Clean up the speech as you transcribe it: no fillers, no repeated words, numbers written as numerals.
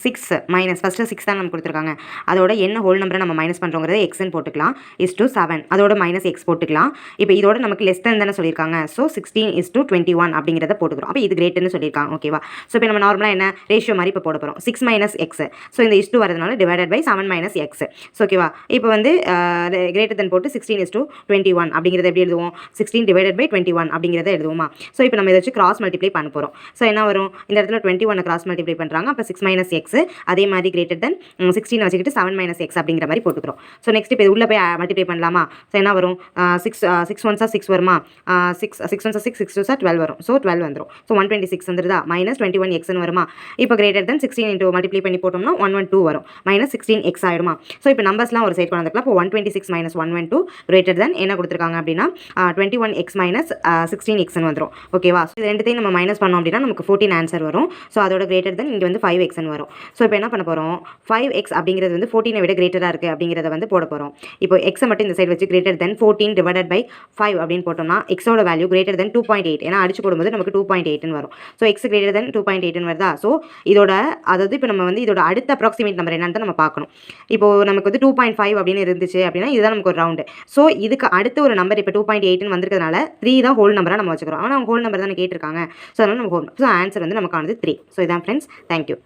6 minus first 6 தான் நம்ம கொடுத்துருக்காங்க. அதோட என்ன ஹோல் நம்பரை நம்ம மைனஸ் பண்ணுறோங்கிறத எக்ஸ்ன்னு போட்டுக்கலாம். இஸ் டு 7 அதோட மைனஸ் எக்ஸ் போட்டுக்கலாம். இப்போ இதோட நமக்கு லெஸ் தென் தானே சொல்லியிருக்காங்க. ஸோ 16:21 அப்படிங்கிறத போட்டுக்கிறோம். அப்போ இது கிரேட்டர்னு சொல்லியிருக்காங்க. ஓகேவா? ஸோ இப்போ நம்ம நார்மலாக என்ன ரேஷியோ மாதிரி இப்போ போட போகிறோம். 6 மைனஸ் எக்ஸ். ஸோ இந்த இஸ் டு வரதுனால divided by 7 minus x. So ஓகேவா? இப்போ வந்து கிரேட்டர் தென் போட்டு 16:21 அப்படிங்கிறத எப்படி எழுதுவோம்? 16 டிவைடட் பை 21 அப்படிங்கிறத எழுதுவோமா? ஸோ இப்போ நம்ம இதை வச்சு கிராஸ் மல்டிப்ளை பண்ண போகிறோம். ஸோ என்ன வரும்? இந்த இடத்துல 21 கிராஸ் மல்டிப்ளை பண்ணுறாங்க. அப்போ 6 மைனஸ் எக்ஸ் அதே மாதிரி கிரேட்டர் தென் 16 வச்சுக்கிட்டு 7 மைனஸ் எக்ஸ் அப்படிங்கிற மாதிரி போட்டுக்கிறோம். ஸோ நெக்ஸ்ட் இப்போ உள்ளே போய் மல்டிப்ளை பண்ணலாமா? ஸோ என்ன வரும்? 6 ஒன்ஸ் 6 வருமா? 6 ஒன்ஸ் 6 2 12 வரும். ஸோ 12 வந்துடும். ஸோ 126 வந்துருதா? மைனஸ் 21 எக்ஸ்னு வருமா? இப்போ கிரேட்டர் தென் 16 இன்ட்டு மல்டிப்ளை பண்ணி போட்டோம்னா 112 வரும். Minus 16 X ஆகிடுமா? ஸோ இப்போ நம்பர்ஸ்லாம் ஒரு சைட் கொண்டுக்கலாம். இப்போ 126 மைனஸ் 112 கிரேட்டர் தென் என்ன கொடுத்துருக்காங்க அப்படின்னா 21 எக்ஸ் மைனஸ் 16 எக்ஸ்னு வந்துடும். ஓகேவா? ஸோ இது ரெண்டுத்தையும் நம்ம மைனஸ் பண்ணோம் அப்படின்னா நமக்கு 14 ஆன்சர் வரும். ஸோ அதோட கிரேட்டர் தென் இங்கே வந்து 5 எக்ஸ்னு வரும். ஸோ இப்போ என்ன பண்ண போகிறோம்? 5x அப்படிங்கிறது வந்து 14 விட கிரேட்டராக இருக்குது அப்படிங்கிறத வந்து போட போகிறோம். இப்போ எக்ஸை மட்டும் இந்த சைடு வச்சு கிரேட்டர் தென் 14 டிவைடட் பை 5 அப்படின்னு போட்டோம்னா எக்ஸோட வேல்யூ கிரேட்டர் தென் 2.8. ஏன்னா அடிச்சு போடும்போது நமக்கு 2.8ன்னு வரும். ஸோ எக்ஸ் கிரேட்டர் தென் 2.8ன்னு வருதா? ஸோ இதோட அதாவது இப்போ நம்ம வந்து இதோட அடுத்த அப்ராக்சிமேட் நம்பர் என்னன்னு நம்ம பார்க்கணும். இப்போ நமக்கு வந்து 2.5 அப்படின்னு இருந்துச்சு அப்படின்னா இதுதான் நமக்கு ஒரு ரவுண்டு. ஸோ இதுக்கு அடுத்த ஒரு நம்பர் இப்போ 2.8ன்னு வந்திருக்கிறதுனால 3 தான் ஹோல் நம்பராக நம்ம வச்சுக்கிறோம். ஆனால் அவங்க ஹோல் நம்பர் தானே கேட்டிருக்காங்க. ஸோ அதனால் நம்ம ஹோல். ஸோ ஆன்சர் வந்து நமக்கானது 3. ஸோ இதான் ஃப்ரெண்ட்ஸ். தேங்க்யூ.